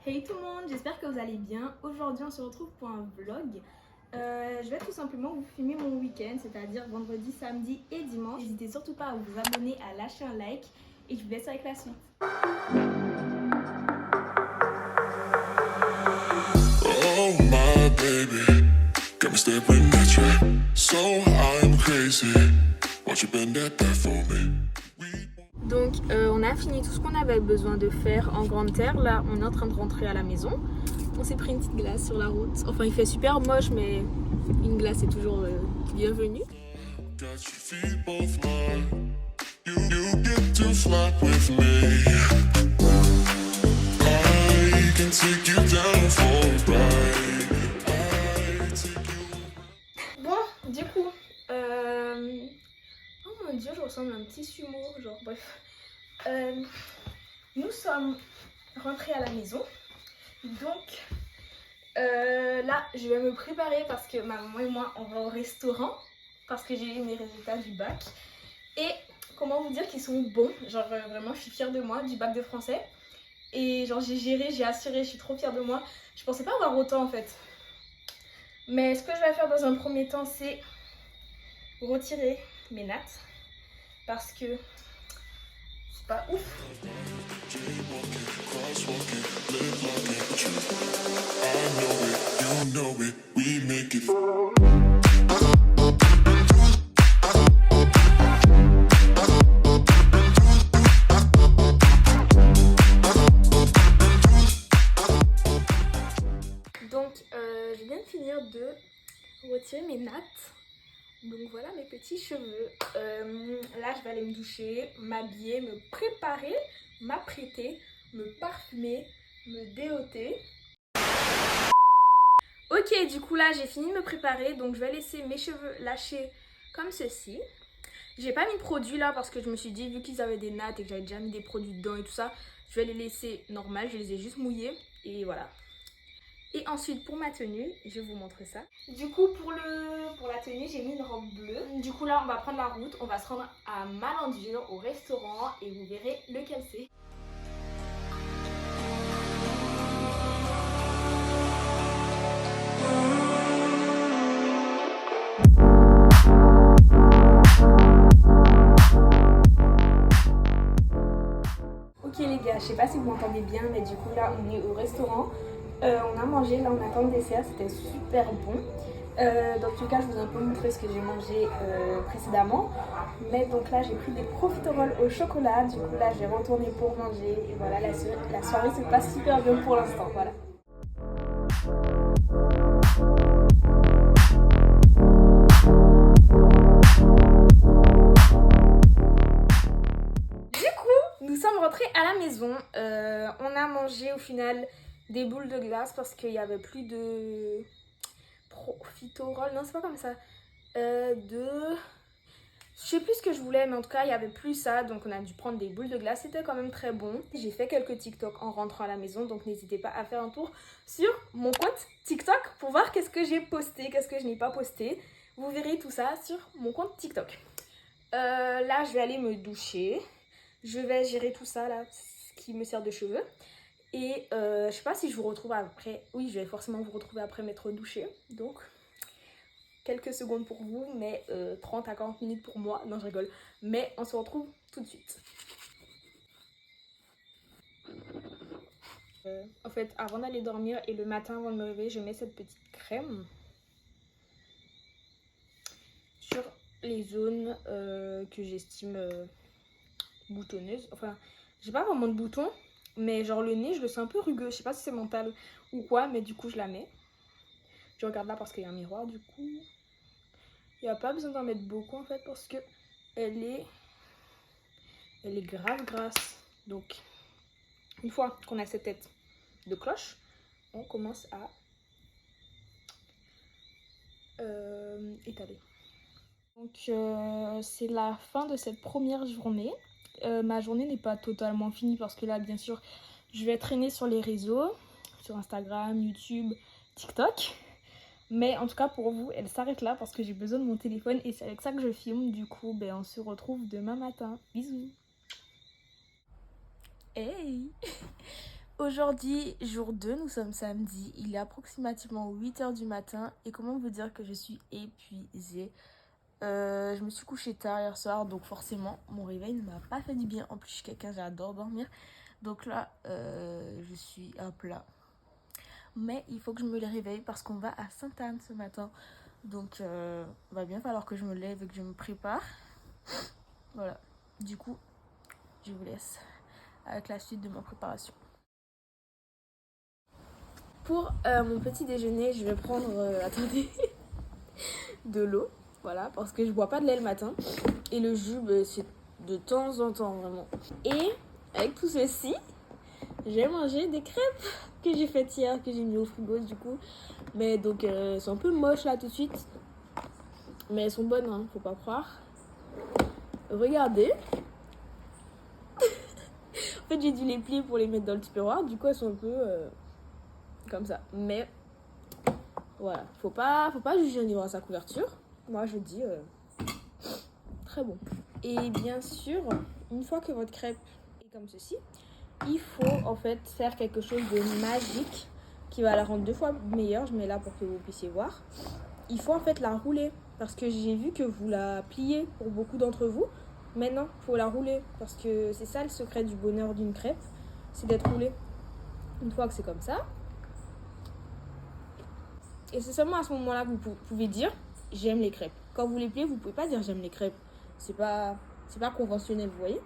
Hey tout le monde, j'espère que vous allez bien. Aujourd'hui on se retrouve pour un vlog. Je vais tout simplement vous filmer mon week-end, c'est-à-dire vendredi, samedi et dimanche. N'hésitez surtout pas à vous abonner, à lâcher un like et je vous laisse avec la suite. Oh my baby, got me staring at you. So I'm crazy. Won't you bend that for me? Donc on a fini tout ce qu'on avait besoin de faire en grande terre. Là on est en train de rentrer à la maison. On s'est pris une petite glace sur la route. Enfin il fait super moche mais une glace est toujours bienvenue. Got your feet both light. You get to fly with me. I can take you down for a ride. Bon, du coup, oh mon dieu, je ressemble à un petit sumo, genre bref. Nous sommes rentrés à la maison, donc là, je vais me préparer parce que ma maman et moi, on va au restaurant parce que j'ai eu mes résultats du bac. Et comment vous dire qu'ils sont bons, genre vraiment, je suis fière de moi, du bac de français. Et genre j'ai géré, j'ai assuré, je suis trop fière de moi. Je pensais pas avoir autant en fait. Mais ce que je vais faire dans un premier temps, c'est retirer mes nattes parce que c'est pas ouf. You know it, we make it. Donc je viens de finir de retirer mes nattes. Donc voilà mes petits cheveux. Là je vais aller me doucher, m'habiller, me préparer, m'apprêter, me parfumer, me déoter. Ok, du coup là j'ai fini de me préparer, donc je vais laisser mes cheveux lâcher comme ceci. J'ai pas mis de produit là parce que je me suis dit, vu qu'ils avaient des nattes et que j'avais déjà mis des produits dedans et tout ça, je vais les laisser normal, je les ai juste mouillés et voilà. Et ensuite pour ma tenue, je vais vous montrer ça. Du coup pour la tenue, j'ai mis une robe bleue. Du coup là on va prendre la route, on va se rendre à Malendure au restaurant et vous verrez lequel c'est. Ok les gars, je sais pas si vous m'entendez bien, mais du coup là on est au restaurant. On a mangé, là on attend le dessert, c'était super bon. Dans tout cas, je vous ai un peu montré ce que j'ai mangé précédemment. Mais donc là, j'ai pris des profiteroles au chocolat. Du coup, là, je vais retourner pour manger. Et voilà, la soirée se passe super bien pour l'instant. Voilà. Du coup, nous sommes rentrés à la maison. On a mangé au final des boules de glace parce qu'il n'y avait plus de profiteroles. Non, c'est pas comme ça. Je sais plus ce que je voulais, mais en tout cas, il n'y avait plus ça. Donc, on a dû prendre des boules de glace. C'était quand même très bon. J'ai fait quelques TikTok en rentrant à la maison. Donc, n'hésitez pas à faire un tour sur mon compte TikTok pour voir qu'est-ce que j'ai posté, qu'est-ce que je n'ai pas posté. Vous verrez tout ça sur mon compte TikTok. Là, je vais aller me doucher. Je vais gérer tout ça, là, ce qui me sert de cheveux. Et je sais pas si je vous retrouve après. Oui, je vais forcément vous retrouver après m'être douchée. Donc, quelques secondes pour vous, mais 30 à 40 minutes pour moi. Non, je rigole. Mais on se retrouve tout de suite. En fait, avant d'aller dormir et le matin avant de me réveiller, je mets cette petite crème sur les zones que j'estime boutonneuses. Enfin, j'ai pas vraiment de boutons, mais genre le nez, je le sens un peu rugueux. Je sais pas si c'est mental ou quoi, mais du coup, je la mets. Je regarde là parce qu'il y a un miroir, du coup. Il n'y a pas besoin d'en mettre beaucoup en fait parce que elle est grave grasse. Donc, une fois qu'on a cette tête de cloche, on commence à étaler. Donc, c'est la fin de cette première journée. Ma journée n'est pas totalement finie parce que là, bien sûr, je vais traîner sur les réseaux, sur Instagram, YouTube, TikTok. Mais en tout cas, pour vous, elle s'arrête là parce que j'ai besoin de mon téléphone et c'est avec ça que je filme. Du coup, ben, on se retrouve demain matin. Bisous. Hey. Aujourd'hui, jour 2, nous sommes samedi, il est approximativement 8h du matin et comment vous dire que je suis épuisée. Je me suis couchée tard hier soir, donc forcément mon réveil ne m'a pas fait du bien. En plus je suis quelqu'un, j'adore dormir, donc là je suis à plat. Mais il faut que je me réveille parce qu'on va à Sainte-Anne ce matin, donc il va bien falloir que je me lève et que je me prépare. Voilà, du coup je vous laisse avec la suite de ma préparation. Pour mon petit déjeuner, je vais prendre, attendez, de l'eau, voilà, parce que je bois pas de lait le matin. Et le jus, c'est de temps en temps, vraiment. Et avec tout ceci, j'ai mangé des crêpes que j'ai faites hier, que j'ai mis au frigo du coup. Mais donc, elles sont un peu moches là tout de suite. Mais elles sont bonnes, hein, faut pas croire. Regardez. En fait, j'ai dû les plier pour les mettre dans le tupperware. Du coup, elles sont un peu comme ça. Mais voilà, faut pas juger un livre à sa couverture. Moi, je dis très bon. Et bien sûr, une fois que votre crêpe est comme ceci, il faut en fait faire quelque chose de magique qui va la rendre 2 fois meilleure. Je mets là pour que vous puissiez voir. Il faut en fait la rouler parce que j'ai vu que vous la pliez pour beaucoup d'entre vous. Maintenant, il faut la rouler parce que c'est ça le secret du bonheur d'une crêpe, c'est d'être roulée. Une fois que c'est comme ça, et c'est seulement à ce moment-là que vous pouvez dire j'aime les crêpes. Quand vous les pliez, vous pouvez pas dire j'aime les crêpes. C'est pas conventionnel, vous voyez.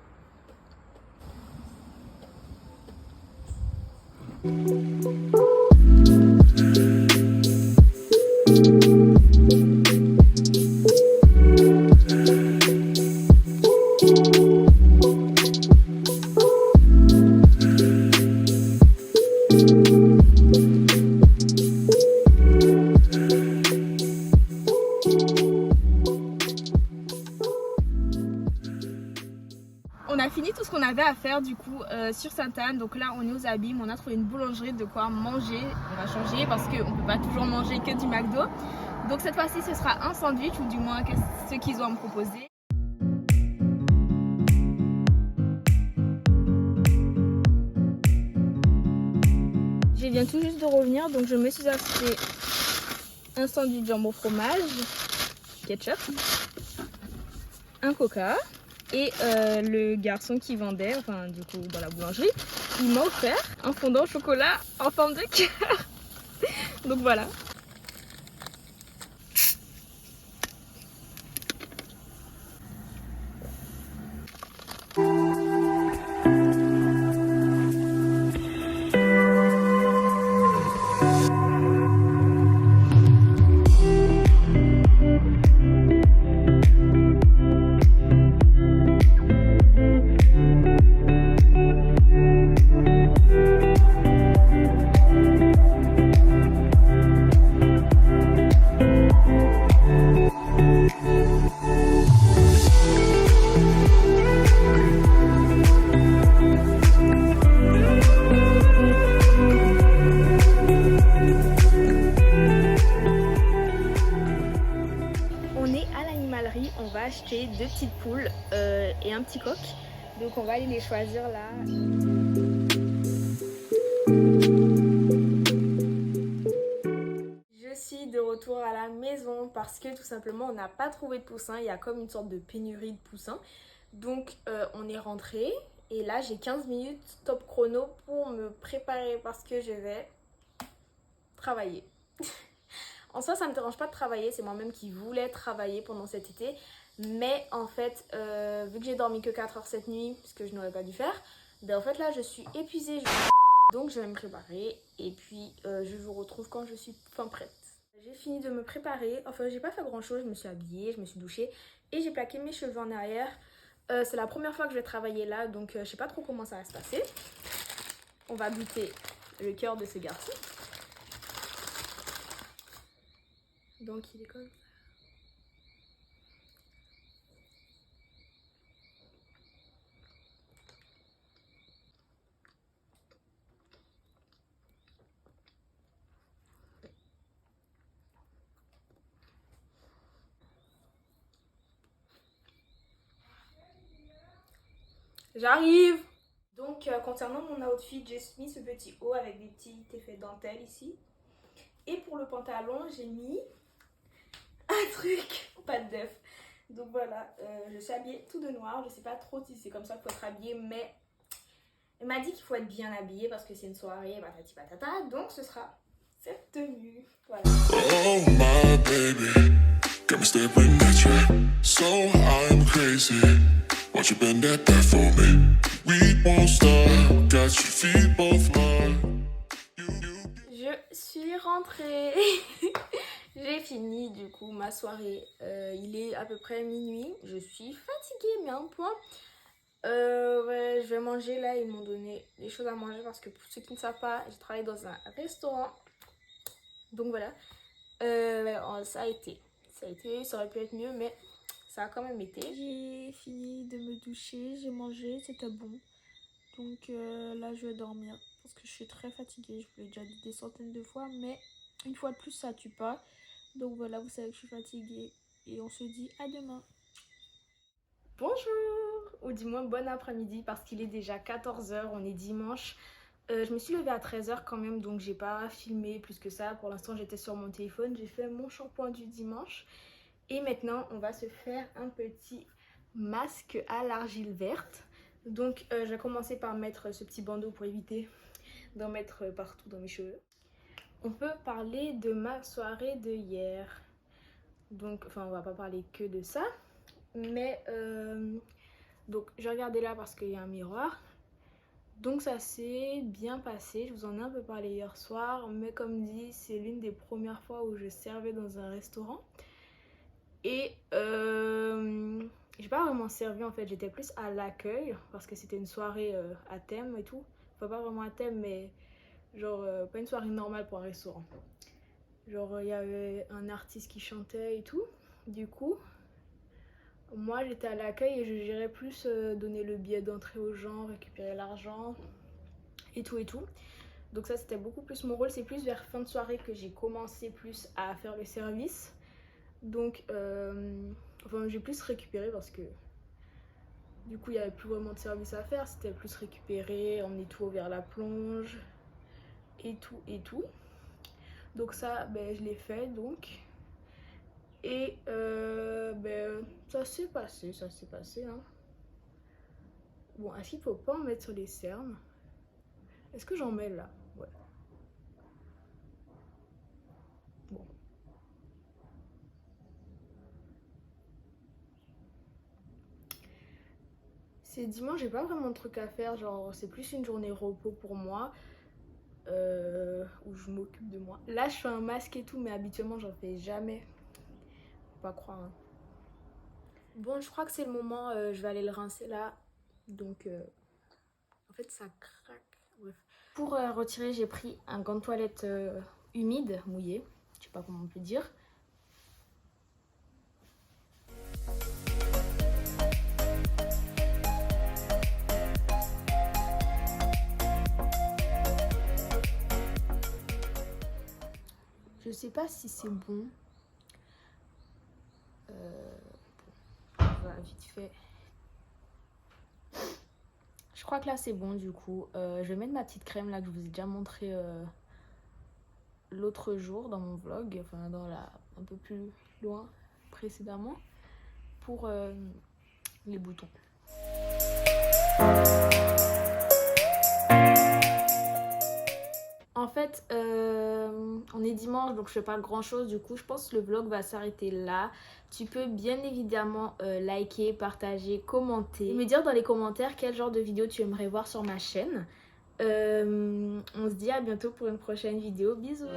On a fini tout ce qu'on avait à faire du coup sur Sainte-Anne. Donc là on est aux Abîmes, on a trouvé une boulangerie de quoi manger. On va changer parce qu'on ne peut pas toujours manger que du McDo. Donc cette fois-ci ce sera un sandwich ou du moins ce qu'ils ont à me proposer. Je viens tout juste de revenir, donc je me suis acheté un sandwich jambon fromage, ketchup, un coca. Et le garçon qui vendait, enfin du coup dans la boulangerie, il m'a offert un fondant au chocolat en forme de cœur. Donc voilà. On va acheter 2 petites poules et un petit coq. Donc on va aller les choisir là. Je suis de retour à la maison parce que tout simplement on n'a pas trouvé de poussins. Il y a comme une sorte de pénurie de poussins. Donc on est rentré et là j'ai 15 minutes top chrono pour me préparer parce que je vais travailler. En soi, ça ne me dérange pas de travailler, c'est moi-même qui voulais travailler pendant cet été. Mais en fait, vu que j'ai dormi que 4 heures cette nuit, ce que je n'aurais pas dû faire, ben en fait là je suis épuisée. Donc je vais me préparer et puis je vous retrouve quand je suis enfin prête. J'ai fini de me préparer, enfin j'ai pas fait grand chose, je me suis habillée, je me suis douchée et j'ai plaqué mes cheveux en arrière. C'est la première fois que je vais travailler là, donc je sais pas trop comment ça va se passer. On va goûter le cœur de ce garçon. Donc il est comme ça. J'arrive. Donc Donc concernant mon outfit, j'ai mis ce petit haut avec des petits effets dentelle ici. Et pour le pantalon, j'ai mis un truc, pas de def. Donc voilà, je suis habillée tout de noir. Je sais pas trop si c'est comme ça qu'il faut être habillée, mais elle m'a dit qu'il faut être bien habillée parce que c'est une soirée, patati patata. Donc ce sera cette tenue. Voilà. Oh my baby, got me staring at you. So I'm crazy. Won't you bend that for me? We won't stop. Got your feet both locked. Je suis rentrée. J'ai fini du coup ma soirée. Il est à peu près minuit. Je suis fatiguée, mais à un point. Ouais, je vais manger là. Ils m'ont donné des choses à manger parce que pour ceux qui ne savent pas, j'ai travaillé dans un restaurant. Donc voilà. Ça a été. Ça aurait pu être mieux, mais ça a quand même été. J'ai fini de me doucher, j'ai mangé, c'était bon. Donc là, je vais dormir parce que je suis très fatiguée. Je vous l'ai déjà dit des centaines de fois, mais une fois de plus, ça tue pas. Donc voilà, vous savez que je suis fatiguée et on se dit à demain. Bonjour, ou du moins bon après-midi parce qu'il est déjà 14 h, on est dimanche. Je me suis levée à 13 h quand même, donc j'ai pas filmé plus que ça. Pour l'instant, j'étais sur mon téléphone, j'ai fait mon shampoing du dimanche. Et maintenant, on va se faire un petit masque à l'argile verte. Donc, je vais commencer par mettre ce petit bandeau pour éviter d'en mettre partout dans mes cheveux. On peut parler de ma soirée de hier. Donc, enfin, on va pas parler que de ça. Mais, donc, je regardais là parce qu'il y a un miroir. Donc, ça s'est bien passé. Je vous en ai un peu parlé hier soir. Mais comme dit, c'est l'une des premières fois où je servais dans un restaurant. Et j'ai pas vraiment servi en fait, j'étais plus à l'accueil parce que c'était une soirée à thème et tout. Enfin, pas vraiment à thème, mais genre pas une soirée normale pour un restaurant. Genre il y avait un artiste qui chantait et tout. Du coup, moi j'étais à l'accueil et je gérais plus donner le billet d'entrée aux gens, récupérer l'argent et tout et tout. Donc ça c'était beaucoup plus mon rôle, c'est plus vers fin de soirée que j'ai commencé plus à faire le service. Donc, enfin, j'ai plus récupéré parce que du coup, il n'y avait plus vraiment de service à faire. C'était plus récupérer, emmener tout vers la plonge et tout et tout. Donc ça, ben, je l'ai fait donc. Et ça s'est passé, hein. Bon, est-ce qu'il faut pas en mettre sur les cernes? Est-ce que j'en mets là? Ouais. Bon. C'est dimanche, j'ai pas vraiment de trucs à faire, genre c'est plus une journée repos pour moi, où je m'occupe de moi. Là je fais un masque et tout, mais habituellement j'en fais jamais, faut pas croire. Hein. Bon, je crois que c'est le moment, je vais aller le rincer là, donc en fait ça craque, bref. Pour retirer, j'ai pris un gant de toilette humide, mouillé, je sais pas comment on peut dire. Je sais pas si c'est bon. Voilà, vite fait. Je crois que là c'est bon du coup. Je vais mettre ma petite crème là que je vous ai déjà montré l'autre jour dans mon vlog. Enfin dans la un peu plus loin précédemment. Pour les boutons. En fait, on est dimanche donc je fais pas grand chose, du coup je pense que le vlog va s'arrêter là. Tu peux bien évidemment liker, partager, commenter, me dire dans les commentaires quel genre de vidéo tu aimerais voir sur ma chaîne. On se dit à bientôt pour une prochaine vidéo, bisous.